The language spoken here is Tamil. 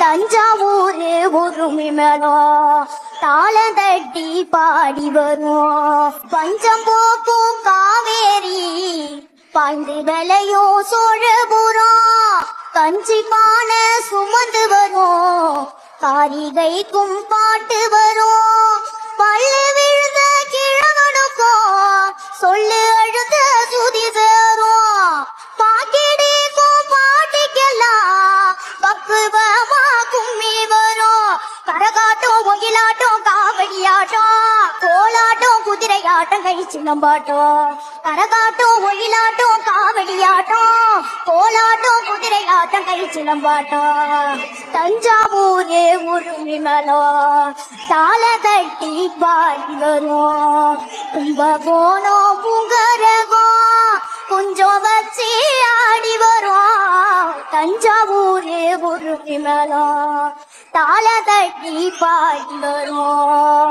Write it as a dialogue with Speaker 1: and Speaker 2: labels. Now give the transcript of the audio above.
Speaker 1: தஞ்சாவூர் உருமி மேளம் தாளம் தட்டி பாடி வரும். பஞ்சம் போக்கும் காவேரி பாய்ந்து விளையோ சோழபுரம். கஞ்சி பானை சுமந்து வரும், காரிகைக்கும் பாட்டு வரும். பல்லு விழுந்த கிழவனுக்கும் சொல்லு அழுத சுதி சேரும். பாக்கிடிக்கும் பாட்டிக்கெல்லாம் பக்குவமா கும்மி வரும். கரகாட்டம் ஒயிலாட்டம் காவடியாட்டம் கோலாட்டம் குதிரையாட்டம் கை சிலம்பாட்டம். கரகாட்டம் ஒயிலாட்டம் காவடியாட்டம் கோலாட்டம் குதிரையாட்டம் கை சிலம்பாட்டம். தஞ்சாவூர் உருமி மேளம் தாள தட்டி பாடி வரும். கும்பகோணம் புங்கரகம் கொஞ்சம் வச்சு ஆடி வரும். தஞ்சாவூர் உருமி மேளம் தாள தட்டி பாடி வரும்.